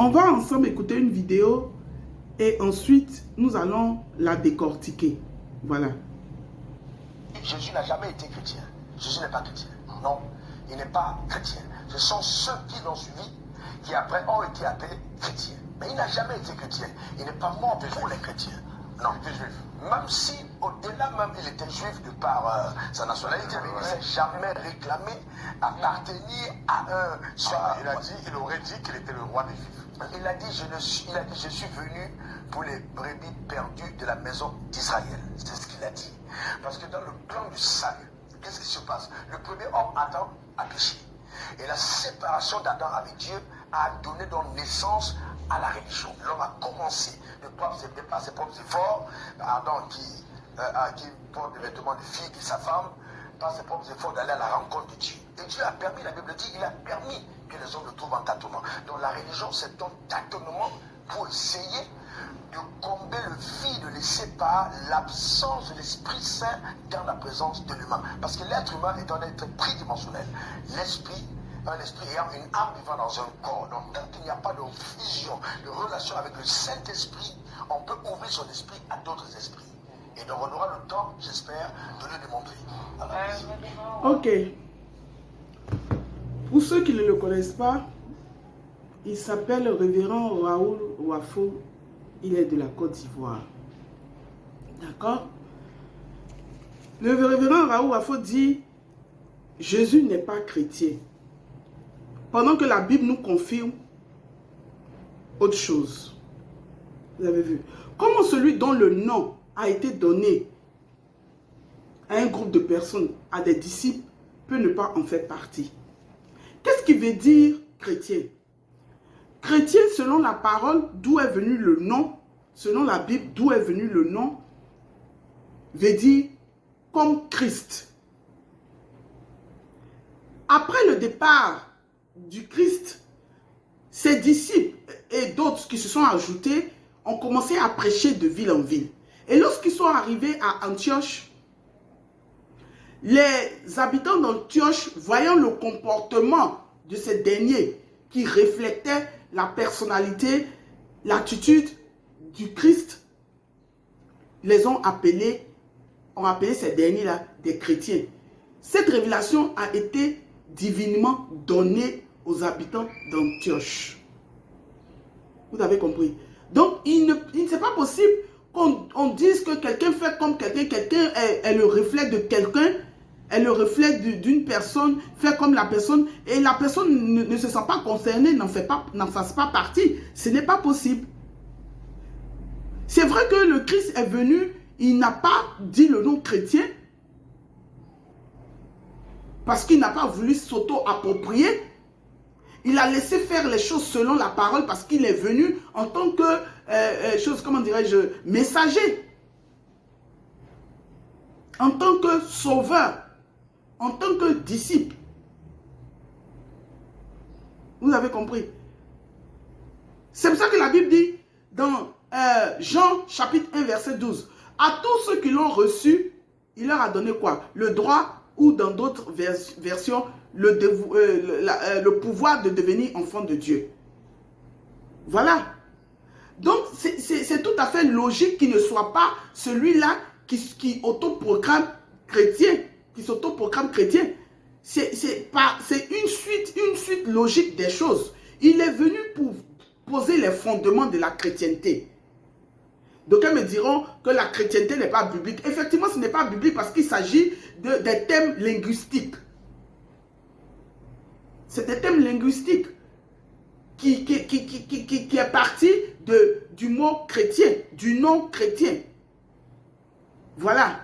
On va ensemble écouter une vidéo et ensuite nous allons la décortiquer. Voilà. Jésus n'a jamais été chrétien. Jésus n'est pas chrétien. Non, il n'est pas chrétien. Ce sont ceux qui l'ont suivi qui après ont été appelés chrétiens. Mais il n'a jamais été chrétien. Il n'est pas mort pour les chrétiens. Non, il était juif. Même si au-delà même il était juif de par sa nationalité, mais il ne s'est jamais réclamé appartenir à un... il aurait dit qu'il était le roi des juifs. Il a dit, je suis venu pour les brebis perdues de la maison d'Israël. C'est ce qu'il a dit. Parce que dans le plan du salut, qu'est-ce qui se passe? Le premier homme, Adam, a péché. Et la séparation d'Adam avec Dieu a donné donc naissance à la religion. L'homme a commencé, c'était pas ses propres efforts, Adam qui porte des vêtements de fille, qui sa femme, par ses propres efforts d'aller à la rencontre de Dieu. Et Dieu a permis, la Bible dit, il a permis que les hommes le trouvent en tâtonnement. Donc la religion, c'est un tâtonnement pour essayer de combler le vide laissé par l'absence de l'Esprit Saint dans la présence de l'humain. Parce que l'être humain est un être tridimensionnel. L'esprit, un esprit ayant une âme vivant dans un corps. Donc tant qu'il n'y a pas de fusion, de relation avec le Saint-Esprit, on peut ouvrir son esprit à d'autres esprits. Et donc on aura le temps, j'espère, de le démontrer. Ok. Pour ceux qui ne le connaissent pas, il s'appelle le révérend Raoul Wafo. Il est de la Côte d'Ivoire. D'accord? Le révérend Raoul Wafo dit Jésus n'est pas chrétien. Pendant que la Bible nous confirme autre chose. Vous avez vu? Comment celui dont le nom a été donné à un groupe de personnes, à des disciples, peut ne pas en faire partie? Qu'est-ce qui veut dire chrétien? Chrétien, selon la parole, d'où est venu le nom, selon la Bible, d'où est venu le nom, veut dire comme Christ. Après le départ du Christ, ses disciples et d'autres qui se sont ajoutés ont commencé à prêcher de ville en ville. Et lorsqu'ils sont arrivés à Antioche, les habitants d'Antioche, voyant le comportement de ces derniers qui reflétait la personnalité, l'attitude du Christ, les ont appelés ces derniers-là des chrétiens. Cette révélation a été divinement donnée aux habitants d'Antioche. Vous avez compris? Donc, il ne c'est pas possible qu'on dise que quelqu'un fait comme quelqu'un, quelqu'un est le reflet de quelqu'un, est le reflet d'une personne, fait comme la personne, et la personne ne se sent pas concernée, n'en fasse pas partie. Ce n'est pas possible. C'est vrai que le Christ est venu, il n'a pas dit le nom chrétien, parce qu'il n'a pas voulu s'auto-approprier. Il a laissé faire les choses selon la parole, parce qu'il est venu en tant que, comment dirais-je, messager, en tant que sauveur, en tant que disciple. Vous avez compris? C'est pour ça que la Bible dit dans Jean chapitre 1 verset 12, à tous ceux qui l'ont reçu, il leur a donné quoi? Le droit, ou dans d'autres versions, le pouvoir de devenir enfant de Dieu. Voilà. Donc c'est tout à fait logique qu'il ne soit pas celui-là qui autoproclame chrétien, qui s'autoproclame chrétien. C'est une suite logique des choses. Il est venu pour poser les fondements de la chrétienté. D'aucuns me diront que la chrétienté n'est pas biblique. Effectivement, ce n'est pas biblique parce qu'il s'agit des thèmes linguistiques. C'est des thèmes linguistiques qui est parti du mot chrétien, du nom chrétien. Voilà.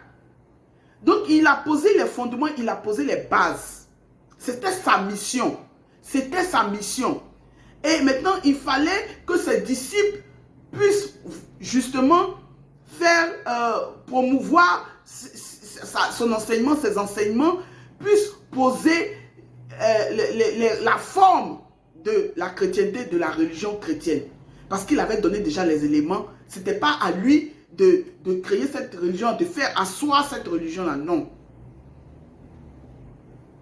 Donc, il a posé les fondements, il a posé les bases. C'était sa mission. C'était sa mission. Et maintenant, il fallait que ses disciples puissent justement faire promouvoir son enseignement, ses enseignements, puissent poser la forme de la chrétienté, de la religion chrétienne. Parce qu'il avait donné déjà les éléments. Ce n'était pas à lui de créer cette religion, de faire asseoir cette religion-là, non.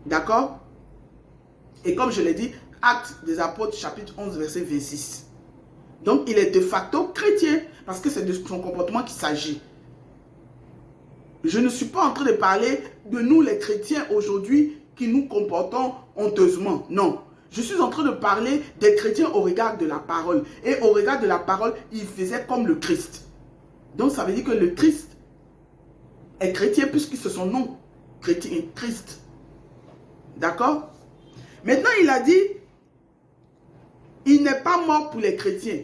D'accord? Et comme je l'ai dit, Actes des Apôtres, chapitre 11, verset 26. Donc, il est de facto chrétien, parce que c'est de son comportement qu'il s'agit. Je ne suis pas en train de parler de nous, les chrétiens, aujourd'hui, qui nous comportons honteusement. Non. Je suis en train de parler des chrétiens au regard de la parole. Et au regard de la parole, il faisait comme le Christ. Donc, ça veut dire que le Christ est chrétien, puisque c'est son nom, chrétien, Christ. D'accord? Maintenant, il a dit, il n'est pas mort pour les chrétiens.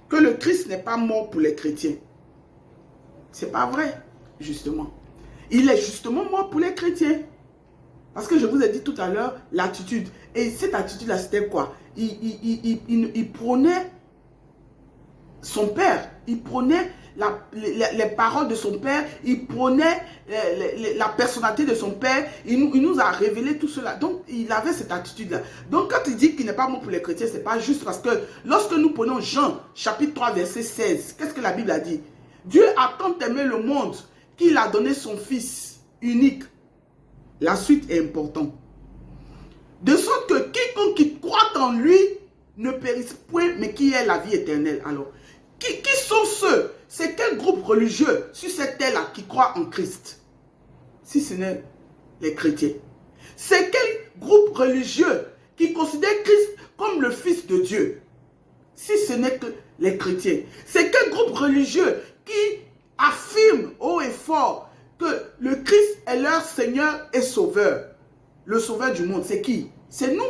Que le Christ n'est pas mort pour les chrétiens. C'est pas vrai, justement. Il est justement mort pour les chrétiens. Parce que je vous ai dit tout à l'heure, l'attitude. Et cette attitude-là, c'était quoi? Il prônait son père. Il prônait les paroles de son père. Il prônait la personnalité de son père. Il nous a révélé tout cela. Donc, il avait cette attitude-là. Donc, quand il dit qu'il n'est pas mort pour les chrétiens, ce n'est pas juste parce que lorsque nous prenons Jean, chapitre 3, verset 16, qu'est-ce que la Bible a dit? Dieu a tant aimé le monde qu'il a donné son Fils unique. La suite est importante. De sorte que quiconque qui croit en lui ne périsse point, mais qui ait la vie éternelle. Alors, qui sont ceux? C'est quel groupe religieux sur cette terre-là qui croit en Christ? Si ce n'est les chrétiens. C'est quel groupe religieux qui considère Christ comme le Fils de Dieu? Si ce n'est que les chrétiens. C'est quel groupe religieux qui affirme haut et fort que le Christ est leur Seigneur et Sauveur? Le Sauveur du monde, c'est qui? C'est nous.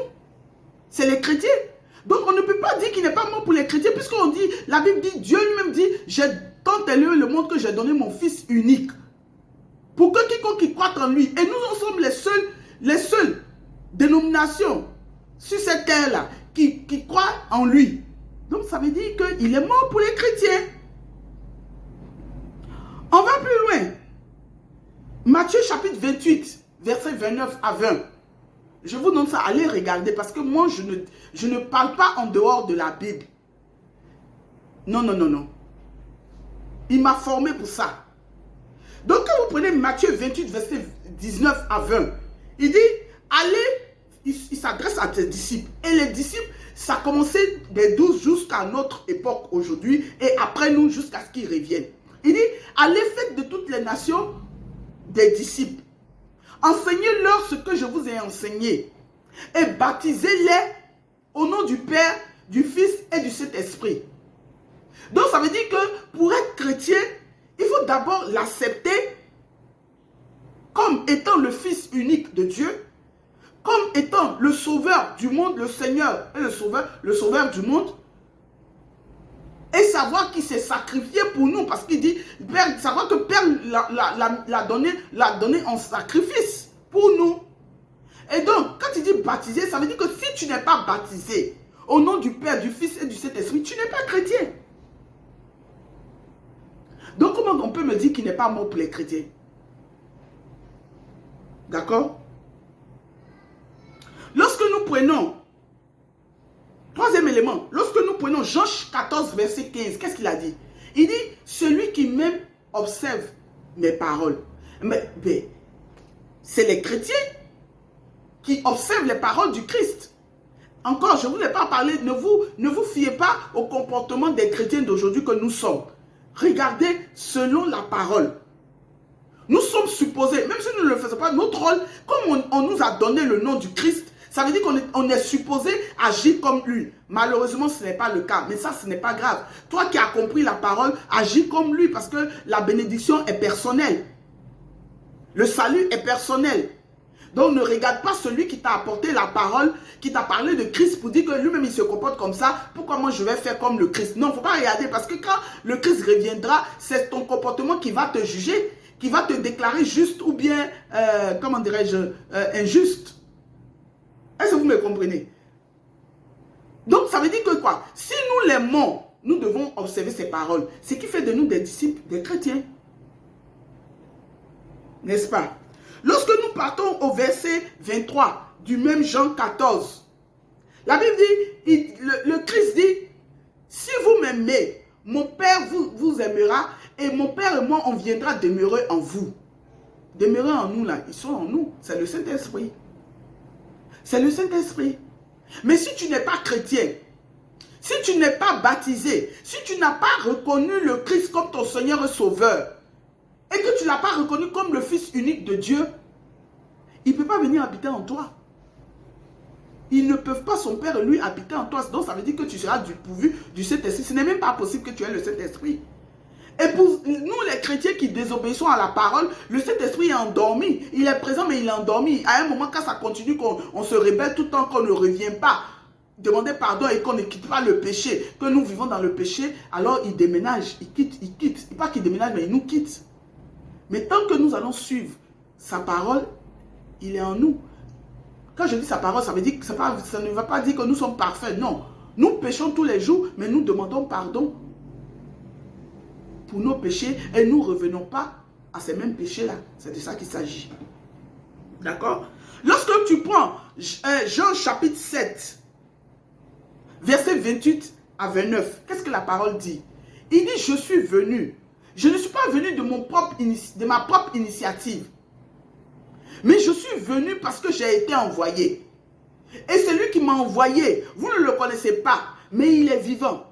C'est les chrétiens. Donc on ne peut pas dire qu'il n'est pas mort pour les chrétiens, puisqu'on dit, la Bible dit, Dieu lui-même dit, j'ai tant aimé le monde que j'ai donné mon Fils unique. Pour que quiconque qui croit en lui, et nous en sommes les seules dénominations sur cette terre-là qui croient en lui. Donc ça veut dire qu'il est mort pour les chrétiens. On va plus loin. Matthieu chapitre 28, verset 29 à 20. Je vous donne ça, allez regarder, parce que moi, je ne parle pas en dehors de la Bible. Non, non, non, non. Il m'a formé pour ça. Donc, quand vous prenez Matthieu 28, verset 19 à 20, il dit, allez, il s'adresse à ses disciples. Et les disciples, ça a commencé des 12 jusqu'à notre époque aujourd'hui, et après nous, jusqu'à ce qu'ils reviennent. Il dit, allez, faites de toutes les nations des disciples. Enseignez-leur ce que je vous ai enseigné et baptisez-les au nom du Père, du Fils et du Saint-Esprit. Donc ça veut dire que pour être chrétien, il faut d'abord l'accepter comme étant le Fils unique de Dieu, comme étant le Sauveur du monde, le Seigneur et le Sauveur du monde, et savoir qu'il s'est sacrifié pour nous, parce qu'il dit, Père, savoir que Père l'a donné en sacrifice pour nous. Et donc, quand il dit baptiser, ça veut dire que si tu n'es pas baptisé au nom du Père, du Fils et du Saint-Esprit, tu n'es pas chrétien. Donc, comment on peut me dire qu'il n'est pas mort pour les chrétiens? D'accord? Lorsque nous prenons, troisième élément, lorsque nous prenons Jean 14, verset 15, qu'est-ce qu'il a dit? Il dit, celui qui même observe mes paroles. Mais c'est les chrétiens qui observent les paroles du Christ. Encore, je ne voulais pas parler, ne vous fiez pas au comportement des chrétiens d'aujourd'hui que nous sommes. Regardez selon la parole. Nous sommes supposés, même si nous ne le faisons pas, notre rôle, comme on nous a donné le nom du Christ, ça veut dire qu'on est supposé agir comme lui. Malheureusement, ce n'est pas le cas. Mais ça, ce n'est pas grave. Toi qui as compris la parole, agis comme lui parce que la bénédiction est personnelle. Le salut est personnel. Donc, ne regarde pas celui qui t'a apporté la parole, qui t'a parlé de Christ pour dire que lui-même, il se comporte comme ça. Pourquoi moi, je vais faire comme le Christ? Non, il ne faut pas regarder parce que quand le Christ reviendra, c'est ton comportement qui va te juger, qui va te déclarer juste ou bien, comment dirais-je, injuste. Est-ce que vous me comprenez? Donc, ça veut dire que quoi? Si nous l'aimons, nous devons observer ses paroles. Ce qui fait de nous des disciples, des chrétiens. N'est-ce pas? Lorsque nous partons au verset 23 du même Jean 14, la Bible dit, le Christ dit, si vous m'aimez, mon Père vous aimera et mon Père et moi, on viendra demeurer en vous. Demeurer en nous là, ils sont en nous. C'est le Saint-Esprit. C'est le Saint-Esprit. Mais si tu n'es pas chrétien, Si tu n'es pas baptisé, si tu n'as pas reconnu le Christ comme ton Seigneur et Sauveur, et que tu ne l'as pas reconnu comme le Fils unique de Dieu, il ne peut pas venir habiter en toi. Ils ne peuvent pas, son Père et lui, habiter en toi. Donc ça veut dire que tu seras pourvu du Saint-Esprit. Ce n'est même pas possible que tu aies le Saint-Esprit. Et pour nous, les chrétiens qui désobéissons à la parole, le Saint-Esprit est endormi. Il est présent, mais il est endormi. À un moment, quand ça continue, qu'on se rebelle tout le temps, qu'on ne revient pas, demander pardon et qu'on ne quitte pas le péché, que nous vivons dans le péché, alors il déménage, il quitte. Pas qu'il déménage, mais il nous quitte. Mais tant que nous allons suivre sa parole, il est en nous. Quand je dis sa parole, ça veut dire que ça ne va pas dire que nous sommes parfaits. Non. Nous péchons tous les jours, mais nous demandons pardon pour nos péchés et nous ne revenons pas à ces mêmes péchés-là. C'est de ça qu'il s'agit. D'accord? Lorsque tu prends Jean chapitre 7, verset 28 à 29, qu'est-ce que la parole dit? Il dit, je suis venu. Je ne suis pas venu de ma propre initiative. Mais je suis venu parce que j'ai été envoyé. Et celui qui m'a envoyé, vous ne le connaissez pas, mais il est vivant.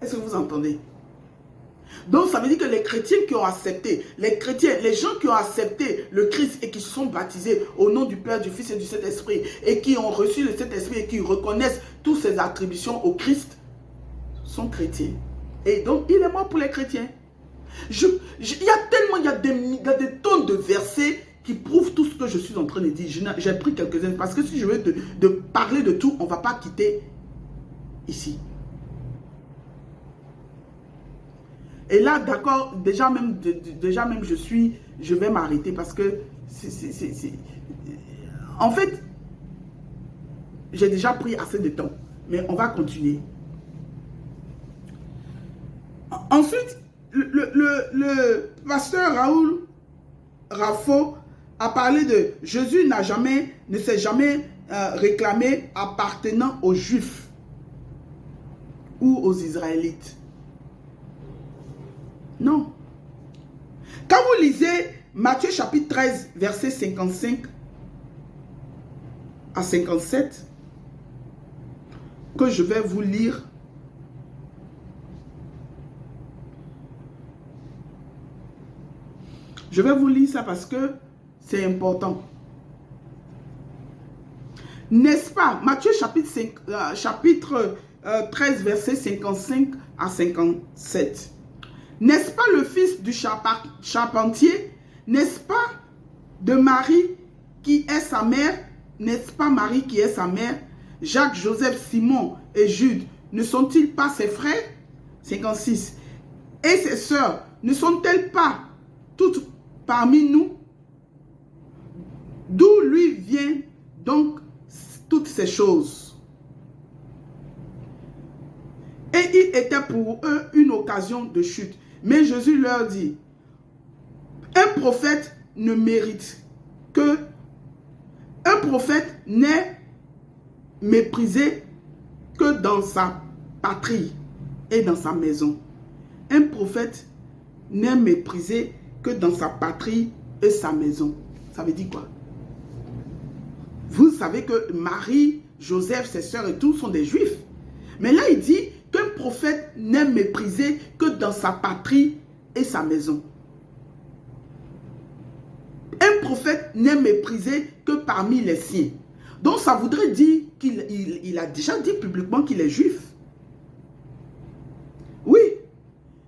Est-ce que vous entendez? Donc ça veut dire que les chrétiens qui ont accepté, les gens qui ont accepté le Christ et qui se sont baptisés au nom du Père, du Fils et du Saint-Esprit, et qui ont reçu le Saint-Esprit et qui reconnaissent toutes ces attributions au Christ, sont chrétiens. Et donc il est mort pour les chrétiens. Il y a tellement, il y a des tonnes de versets qui prouvent tout ce que je suis en train de dire. J'ai pris quelques-uns parce que si je veux de parler de tout, on ne va pas quitter ici. Et là, d'accord, déjà même je vais m'arrêter parce que en fait, j'ai déjà pris assez de temps, mais on va continuer. Ensuite, le pasteur Raoul Raffo a parlé de Jésus ne s'est jamais réclamé appartenant aux Juifs ou aux Israélites. Non. Quand vous lisez Matthieu chapitre 13, verset 55 à 57, que je vais vous lire, je vais vous lire ça parce que c'est important. N'est-ce pas? Matthieu chapitre 13, verset 55 à 57. N'est-ce pas le fils du charpentier? N'est-ce pas de Marie qui est sa mère? N'est-ce pas Marie qui est sa mère? Jacques, Joseph, Simon et Jude ne sont-ils pas ses frères? 56. Et ses sœurs ne sont-elles pas toutes parmi nous? D'où lui viennent donc toutes ces choses? Et il était pour eux une occasion de chute. Mais Jésus leur dit, un prophète ne mérite que, un prophète n'est méprisé que dans sa patrie et dans sa maison. Un prophète n'est méprisé que dans sa patrie et sa maison. Ça veut dire quoi? Vous savez que Marie, Joseph, ses sœurs et tout sont des juifs. Mais là, il dit qu'un prophète n'est méprisé que dans sa patrie et sa maison. Un prophète n'est méprisé que parmi les siens. Donc, ça voudrait dire qu'il a déjà dit publiquement qu'il est juif. Oui,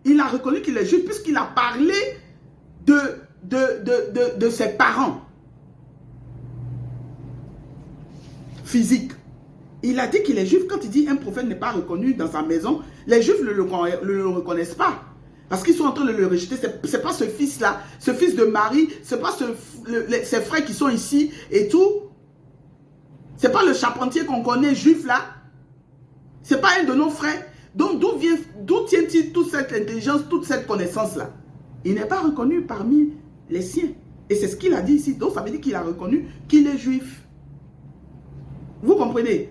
il a reconnu qu'il est juif puisqu'il a parlé de ses parents physiques. Il a dit qu'il est juif. Quand il dit un prophète n'est pas reconnu dans sa maison, les juifs ne le reconnaissent pas. Parce qu'ils sont en train de le rejeter. Ce n'est pas ce fils-là, ce fils de Marie, ce n'est pas ses frères qui sont ici et tout. Ce n'est pas le charpentier qu'on connaît juif là. Ce n'est pas un de nos frères. Donc d'où tient-il toute cette intelligence, toute cette connaissance-là? Il n'est pas reconnu parmi les siens. Et c'est ce qu'il a dit ici. Donc ça veut dire qu'il a reconnu qu'il est juif. Vous comprenez?